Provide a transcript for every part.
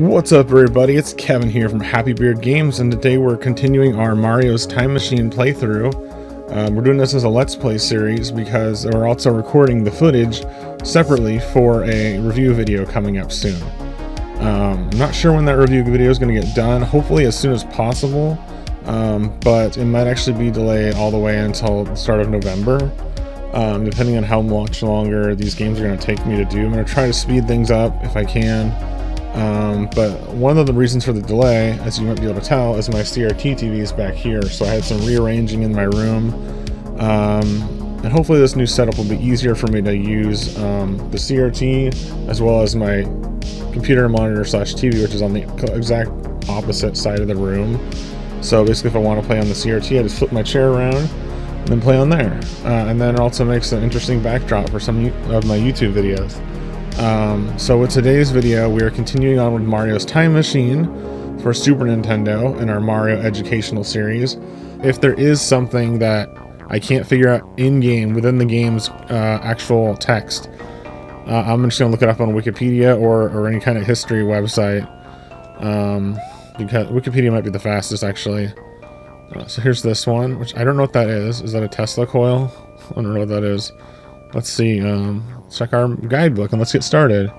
What's up everybody, it's Kevin here from Happy Beard Games, and today we're continuing our Mario's Time Machine playthrough. We're doing this as a Let's Play series because we're also recording the footage separately for a review video coming up soon. I'm not sure when that review video is going to get done, hopefully as soon as possible, but it might actually be delayed all the way until the start of November, depending on how much longer these games are going to take me to do. I'm going to try to speed things up if I can. But one of the reasons for the delay, as you might be able to tell, is my CRT TV is back here, so I had some rearranging in my room, and hopefully this new setup will be easier for me to use the CRT as well as my computer monitor slash TV, which is on the exact opposite side of the room. So basically if I want to play on the CRT, I just flip my chair around and then play on there, and then it also makes an interesting backdrop for some of my YouTube videos. So with today's video, we are continuing on with Mario's Time Machine for Super Nintendo in our Mario Educational Series. If there is something that I can't figure out in-game, within the game's actual text, I'm just going to look it up on Wikipedia or any kind of history website, because Wikipedia might be the fastest, actually. So here's this one, which I don't know what that is. Is that a Tesla coil? I don't know what that is. Let's see, check our guidebook and let's get started.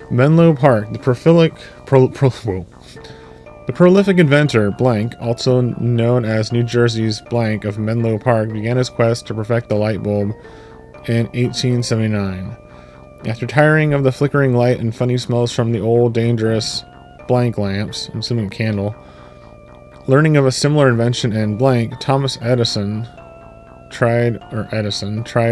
Menlo Park, the prolific inventor, blank, also known as New Jersey's blank of Menlo Park, began his quest to perfect the light bulb in 1879. After tiring of the flickering light and funny smells from the old dangerous blank lamps, I'm assuming a candle, learning of a similar invention in blank, Thomas Edison tried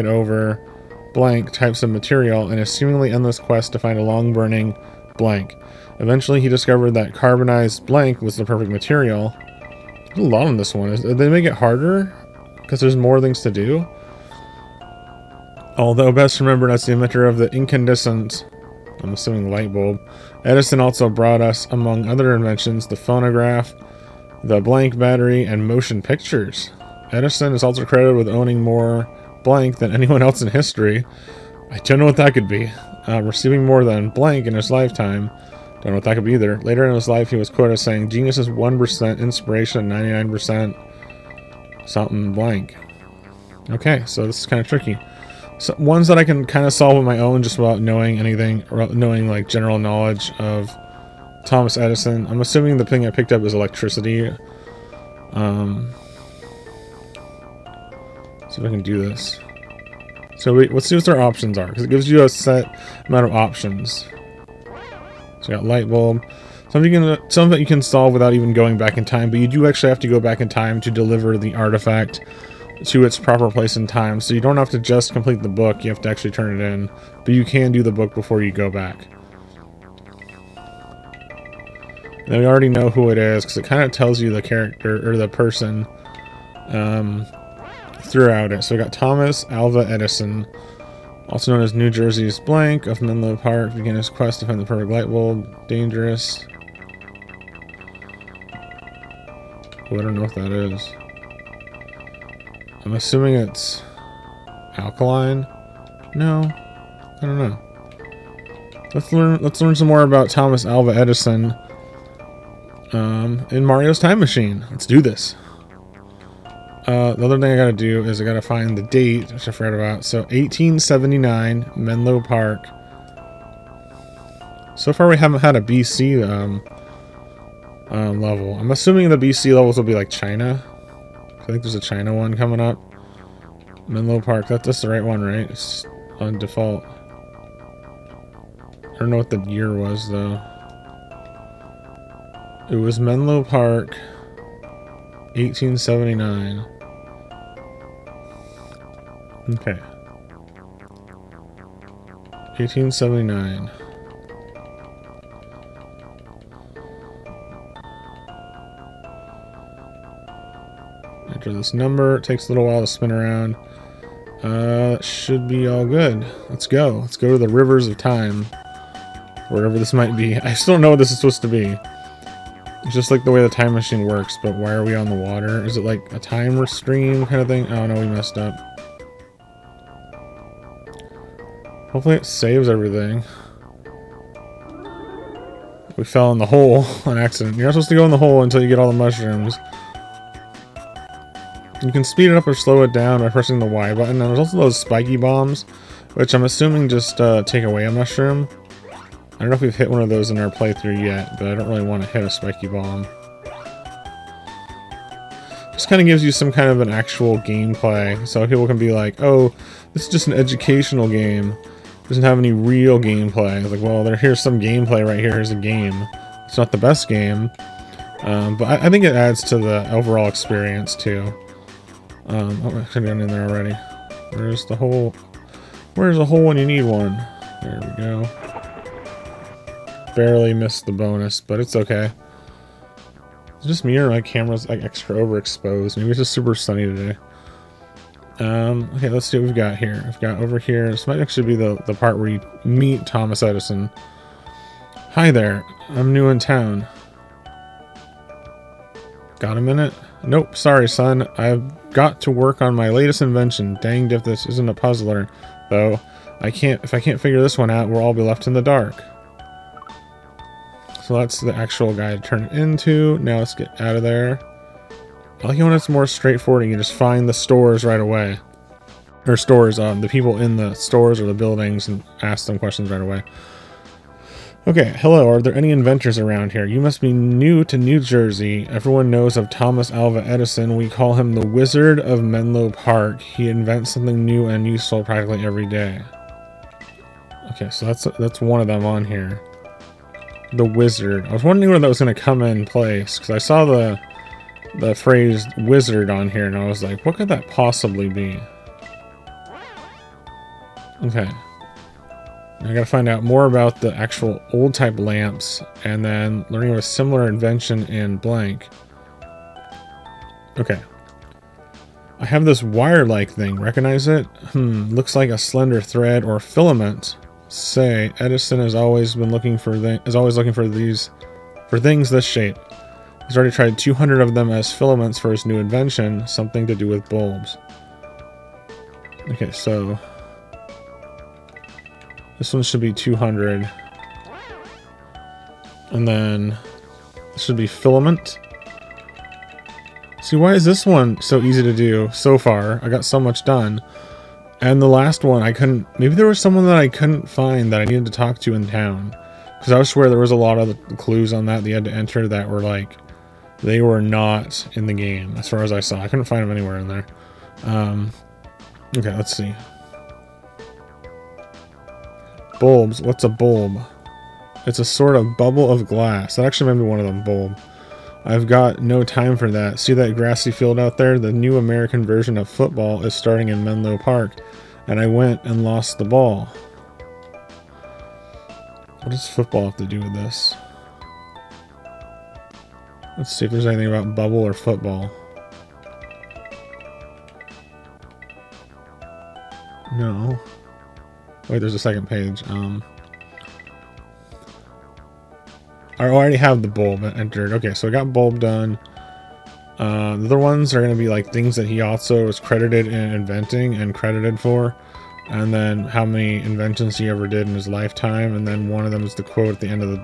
over blank types of material in a seemingly endless quest to find a long-burning blank. Eventually, he discovered that carbonized blank was the perfect material. There's a lot on this one. Did they make it harder? Because there's more things to do? Although best remembered as the inventor of the incandescent, I'm assuming light bulb, Edison also brought us, among other inventions, the phonograph, the blank battery, and motion pictures. Edison is also credited with owning more blank than anyone else in history. I don't know what that could be. Receiving more than blank in his lifetime. Don't know what that could be either. Later in his life, he was quoted as saying, "Genius is 1%, inspiration 99%, something blank." Okay, so this is kind of tricky. So ones that I can kind of solve on my own just without knowing anything, or knowing like general knowledge of Thomas Edison. I'm assuming the thing I picked up is electricity. See if I can do this. So let's see what our options are, because it gives you a set amount of options. So you got light bulb. Some that you can solve without even going back in time, but you do actually have to go back in time to deliver the artifact to its proper place in time. So you don't have to just complete the book, you have to actually turn it in. But you can do the book before you go back. Now we already know who it is, because it kind of tells you the character, or the person, throughout it. So we got Thomas Alva Edison, also known as New Jersey's blank of Menlo Park, began his quest to find the perfect light bulb. Dangerous. Oh, I don't know what that is. I'm assuming it's alkaline. No, I don't know. Let's learn some more about Thomas Alva Edison in Mario's Time Machine. Let's do this. The other thing I gotta do is I gotta find the date, which I forgot about. So 1879, Menlo Park. So far we haven't had a BC level. I'm assuming the BC levels will be like China. I think there's a China one coming up. Menlo Park, that's the right one, right? It's on default. I don't know what the year was though. It was Menlo Park, 1879. Okay. 1879. Enter this number. It takes a little while to spin around. Should be all good. Let's go. Let's go to the rivers of time. Wherever this might be. I still don't know what this is supposed to be. It's just like the way the time machine works, but why are we on the water? Is it like a time stream kind of thing? Oh no, we messed up. Hopefully it saves everything. We fell in the hole on accident. You're not supposed to go in the hole until you get all the mushrooms. You can speed it up or slow it down by pressing the Y button. And there's also those spiky bombs, which I'm assuming just take away a mushroom. I don't know if we've hit one of those in our playthrough yet, but I don't really want to hit a spiky bomb. Just kind of gives you some kind of an actual gameplay, so people can be like, oh, this is just an educational game. Doesn't have any real gameplay. It's like, well, here's some gameplay right here. Here's a game. It's not the best game, but I think it adds to the overall experience too. Oh, I could have gone in there already. Where's the hole? Where's the hole when you need one? There we go. Barely missed the bonus, but it's okay. It's just me or my camera's like extra overexposed. Maybe it's just super sunny today. Okay, let's see what we've got here. We've got over here. This might actually be the part where you meet Thomas Edison. Hi there. I'm new in town. Got a minute? Nope. Sorry, son. I've got to work on my latest invention. Danged if this isn't a puzzler, though. If I can't figure this one out, we'll all be left in the dark. So that's the actual guy to turn it into. Now let's get out of there. I like it when it's more straightforward and you just find the stores right away. Or stores, the people in the stores or the buildings, and ask them questions right away. Okay, hello, are there any inventors around here? You must be new to New Jersey. Everyone knows of Thomas Alva Edison. We call him the Wizard of Menlo Park. He invents something new and useful practically every day. Okay, so that's one of them on here. The Wizard. I was wondering where that was going to come in place, because I saw the phrase wizard on here and I was like, what could that possibly be? Okay. I gotta find out more about the actual old type lamps and then learning of a similar invention in blank. Okay. I have this wire-like thing. Recognize it? Looks like a slender thread or filament. Say, Edison has always been looking for things this shape. He's already tried 200 of them as filaments for his new invention, something to do with bulbs. Okay, so this one should be 200. And then this should be filament. See, why is this one so easy to do so far? I got so much done. And the last one, I couldn't... Maybe there was someone that I couldn't find that I needed to talk to in town. Because I swear there was a lot of the clues on that you had to enter that were like... They were not in the game, as far as I saw. I couldn't find them anywhere in there. Okay, let's see. Bulbs. What's a bulb? It's a sort of bubble of glass. That actually might be one of them, bulb. I've got no time for that. See that grassy field out there? The new American version of football is starting in Menlo Park. And I went and lost the ball. What does football have to do with this? Let's see if there's anything about bubble or football. No. Wait, there's a second page. I already have the bulb entered. Okay, so I got bulb done. The other ones are going to be like things that he also was credited in inventing and credited for. And then how many inventions he ever did in his lifetime. And then one of them is the quote at the end of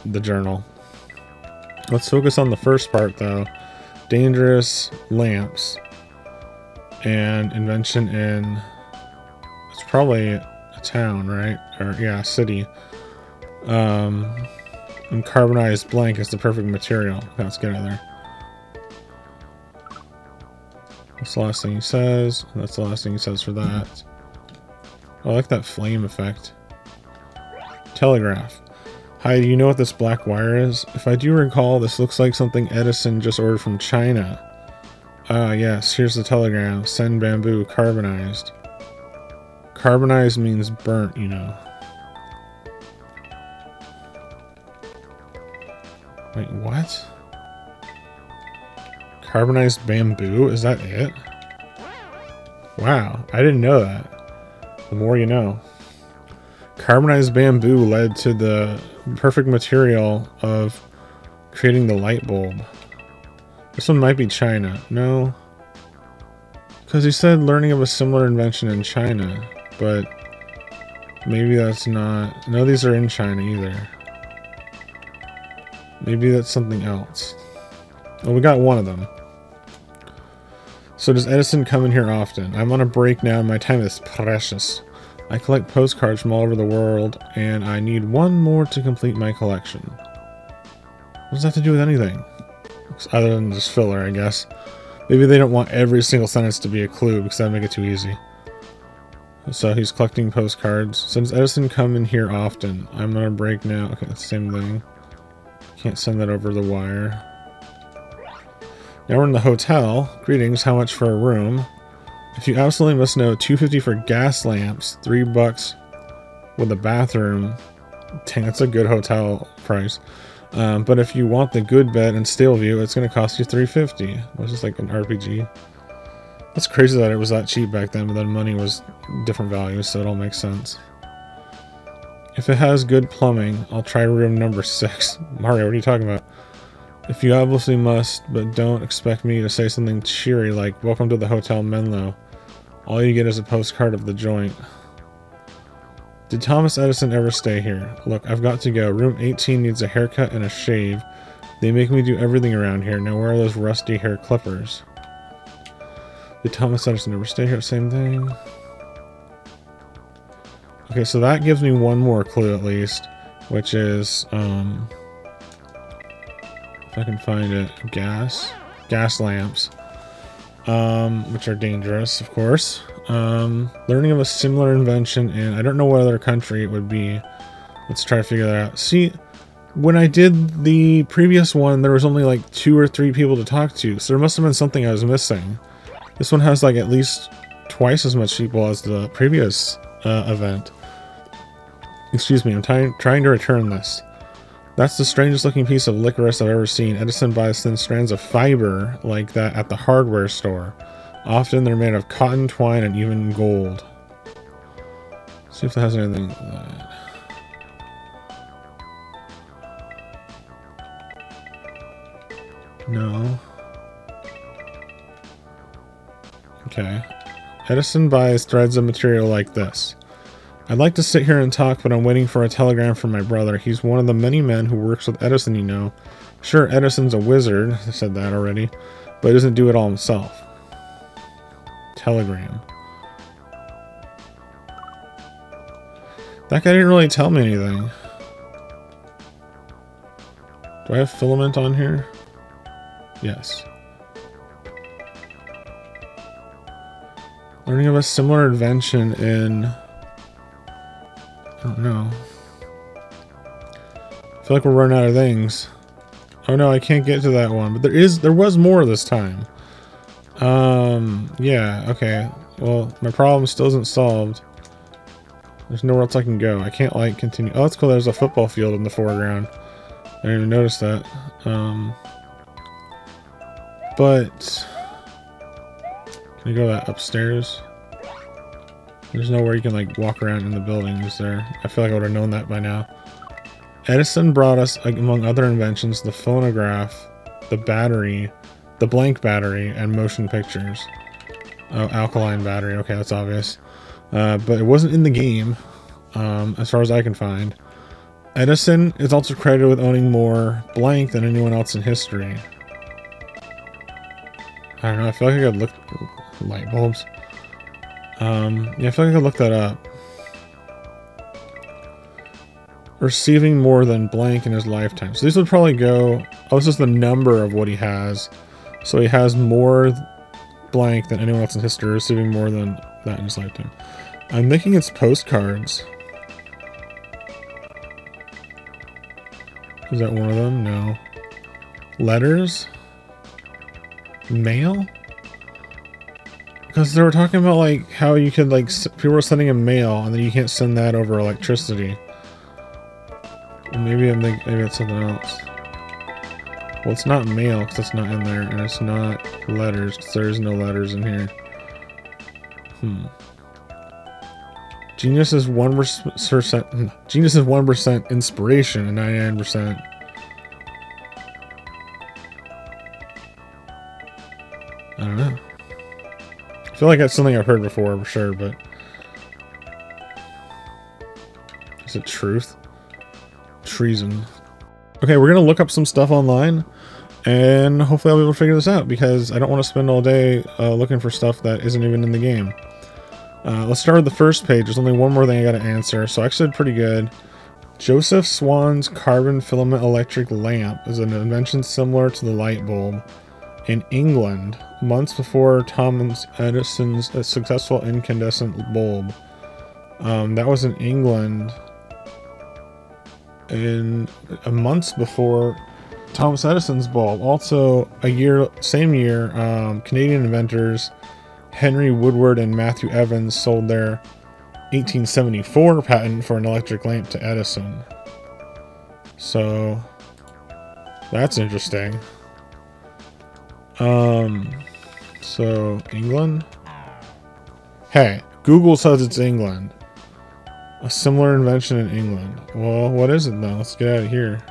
the journal. Let's focus on the first part though. Dangerous lamps. And invention in... It's probably a town, right? Or yeah, a city. And carbonized blank is the perfect material. Okay, let's get out of there. That's the last thing he says. That's the last thing he says for that. Oh, I like that flame effect. Telegraph. Hi, do you know what this black wire is? If I do recall, this looks like something Edison just ordered from China. Ah, yes, here's the telegram. Send bamboo, carbonized. Carbonized means burnt, you know. Wait, what? Carbonized bamboo? Is that it? Wow, I didn't know that. The more you know. Carbonized bamboo led to the perfect material of creating the light bulb. This one might be China. No. Because he said learning of a similar invention in China. But maybe that's not... No, these are in China either. Maybe that's something else. Well, we got one of them. So does Edison come in here often? I'm on a break now and my time is precious. I collect postcards from all over the world and I need one more to complete my collection. What does that have to do with anything? Other than just filler, I guess. Maybe they don't want every single sentence to be a clue because that'd make it too easy. So he's collecting postcards. So does Edison come in here often? I'm on a break now. Okay, that's the same thing. Can't send that over the wire. Now we're in the hotel. Greetings, how much for a room? If you absolutely must know, $2.50 for gas lamps, $3 with a bathroom. Dang, that's a good hotel price. But if you want the good bed and stale view, it's going to cost you $3.50, which is like an RPG. That's crazy that it was that cheap back then, but then money was different values, so it all makes sense. If it has good plumbing, I'll try room number 6. Mario, what are you talking about? If you obviously must, but don't expect me to say something cheery like, welcome to the Hotel Menlo. All you get is a postcard of the joint. Did Thomas Edison ever stay here? Look, I've got to go. Room 18 needs a haircut and a shave. They make me do everything around here. Now where are those rusty hair clippers? Did Thomas Edison ever stay here? Same thing. Okay, so that gives me one more clue at least, which is, if I can find it, gas lamps, which are dangerous, of course. Learning of a similar invention in, I don't know what other country it would be. Let's try to figure that out. See, when I did the previous one, there was only like 2 or 3 people to talk to, so there must have been something I was missing. This one has like at least twice as much people as the previous event. Excuse me, I'm trying to return this. That's the strangest looking piece of licorice I've ever seen. Edison buys thin strands of fiber like that at the hardware store. Often they're made of cotton, twine, and even gold. Let's see if that has anything like that. No. Okay. Edison buys threads of material like this. I'd like to sit here and talk, but I'm waiting for a telegram from my brother. He's one of the many men who works with Edison, you know. Sure, Edison's a wizard, I said that already, but he doesn't do it all himself. Telegram. That guy didn't really tell me anything. Do I have filament on here? Yes. Learning of a similar invention in... I don't know. I feel like we're running out of things. Oh no, I can't get to that one. But there was more this time. Yeah, okay. Well, my problem still isn't solved. There's nowhere else I can go. I can't, like, continue. Oh, that's cool. There's a football field in the foreground. I didn't even notice that. But... Can you go that upstairs? There's nowhere you can, like, walk around in the building, is there? I feel like I would have known that by now. Edison brought us, among other inventions, the phonograph, the battery, the blank battery, and motion pictures. Oh, alkaline battery. Okay, that's obvious. But it wasn't in the game, as far as I can find. Edison is also credited with owning more blank than anyone else in history. I don't know, I feel like I could look... Light bulbs. Yeah, I feel like I could look that up. Receiving more than blank in his lifetime. So these would probably go... Oh, this is the number of what he has. So he has more blank than anyone else in history, receiving more than that in his lifetime. I'm thinking it's postcards. Is that one of them? No. Letters? Mail? Because they were talking about, like, how you could, like, people were sending a mail and then you can't send that over electricity. And maybe I'm thinking, maybe it's something else. Well, it's not mail because it's not in there, and it's not letters because there is no letters in here. Genius is 1%. Genius is 1% inspiration and 99%. I don't know. I feel like that's something I've heard before for sure, but is it truth? Treason. Okay, we're gonna look up some stuff online, and hopefully I'll be able to figure this out, because I don't want to spend all day looking for stuff that isn't even in the game. Let's start with the first page. There's only one more thing I gotta answer, so I actually did pretty good. Joseph Swan's carbon filament electric lamp is an invention similar to the light bulb in England, months before Thomas Edison's successful incandescent bulb. That was in England in months before Thomas Edison's bulb. Also, same year, Canadian inventors Henry Woodward and Matthew Evans sold their 1874 patent for an electric lamp to Edison. So that's interesting. So England. Hey, Google says it's England. A similar invention in England. Well, what is it then? Let's get out of here.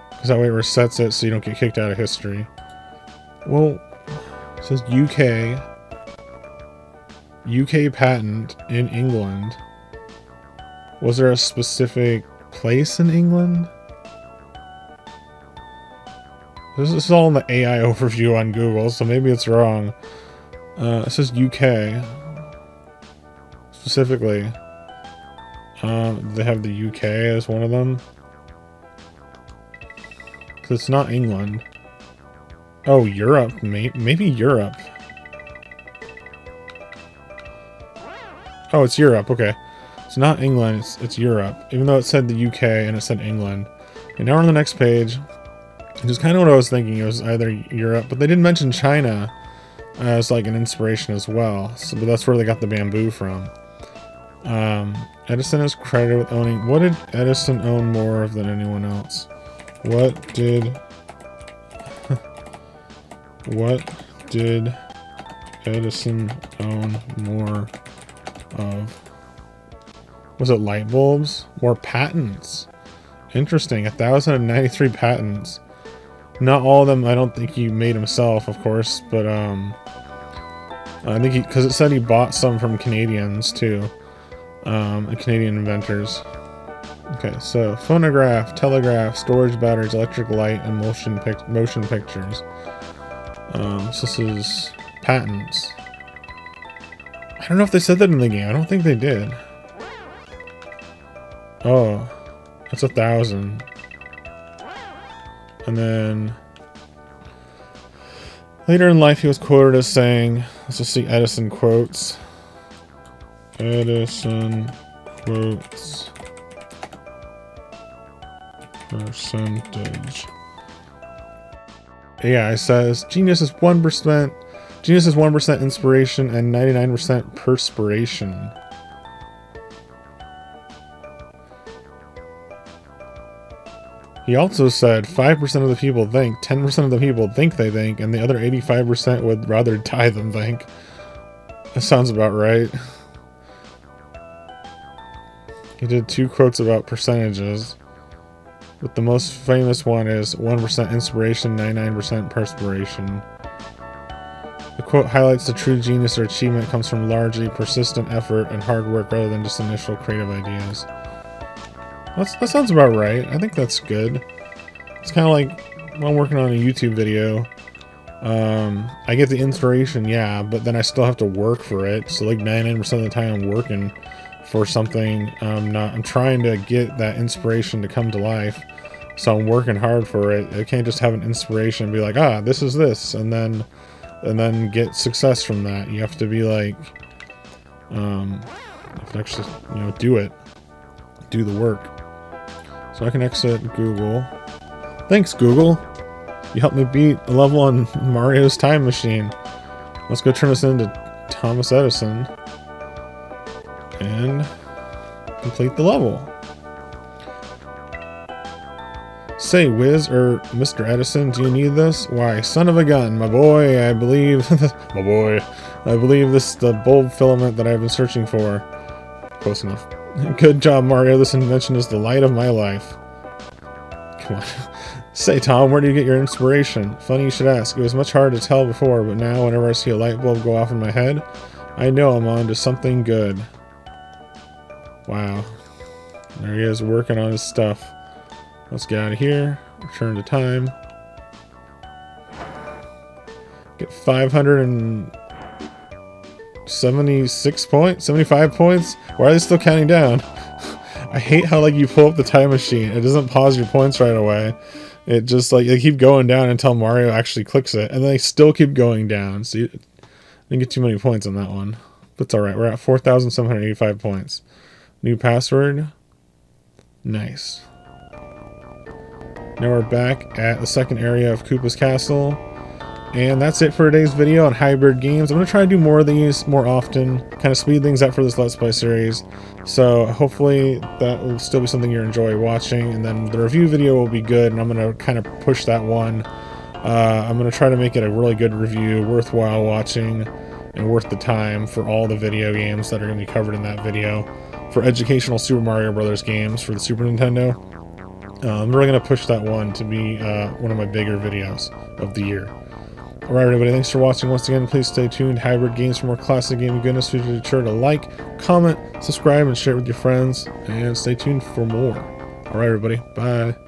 Because that way it resets it so you don't get kicked out of history. Well, it says UK. UK patent in England. Was there a specific place in England? This is all in the AI overview on Google, so maybe it's wrong. It says UK. Specifically. They have the UK as one of them. Because it's not England. Oh, Europe. Maybe Europe. Oh, it's Europe. Okay. It's not England. It's Europe. Even though it said the UK and it said England. And now we're on the next page. Which is kind of what I was thinking. It was either Europe. But they didn't mention China as like an inspiration as well. So, but that's where they got the bamboo from. Edison is credited with owning... What did Edison own more of than anyone else? What did Edison own more of? Was it light bulbs? More patents. Interesting. 1,093 patents. Not all of them, I don't think he made himself, of course, but I think because it said he bought some from Canadians too. Canadian inventors. Okay, so phonograph, telegraph, storage batteries, electric light, and motion pictures. So this is patents. I don't know if they said that in the game. I don't think they did. Oh, that's 1,000. And then later in life, he was quoted as saying, let's just see Edison quotes. Edison quotes percentage. Yeah, it says genius is 1%. Genius is 1% inspiration and 99% perspiration. He also said 5% of the people think, 10% of the people think they think, and the other 85% would rather die than think. That sounds about right. He did 2 quotes about percentages, but the most famous one is 1% inspiration, 99% perspiration. The quote highlights the true genius or achievement comes from largely persistent effort and hard work rather than just initial creative ideas. That sounds about right. I think that's good. It's kind of like when I'm working on a YouTube video. I get the inspiration, yeah, but then I still have to work for it. So like 99% of the time I'm working for something. I'm trying to get that inspiration to come to life. So I'm working hard for it. I can't just have an inspiration and be like, this is this, and then get success from that. You have to be like, you have to actually, do it. Do the work. So I can exit Google. Thanks, Google. You helped me beat a level on Mario's Time Machine. Let's go turn this into Thomas Edison and complete the level. Say, Wiz, or Mr. Edison, do you need this? Why, son of a gun, my boy, I believe... I believe this is the bulb filament that I've been searching for. Close enough. Good job, Mario. This invention is the light of my life. Come on. Say, Tom, where do you get your inspiration? Funny you should ask. It was much harder to tell before, but now whenever I see a light bulb go off in my head, I know I'm on to something good. Wow. There he is working on his stuff. Let's get out of here. Return to time. Get 576 points, 75 points. Why are they still counting down? I hate how like you pull up the time machine, it doesn't pause your points right away. It just like they keep going down until Mario actually clicks it, and then they still keep going down. So you didn't get too many points on that one. That's all right. We're at 4,785 points. New password. Nice. Now we're back at the second area of Koopa's Castle. And that's it for today's video on Hybrid Games. I'm going to try to do more of these more often, kind of speed things up for this Let's Play series. So hopefully that will still be something you enjoy watching, and then the review video will be good, and I'm going to kind of push that one. I'm going to try to make it a really good review, worthwhile watching, and worth the time for all the video games that are going to be covered in that video. For educational Super Mario Brothers games for the Super Nintendo, I'm really going to push that one to be one of my bigger videos of the year. Alright everybody, thanks for watching once again. Please stay tuned. Hybrid Games for more classic gaming goodness. Be sure to like, comment, subscribe, and share it with your friends. And stay tuned for more. Alright everybody, bye.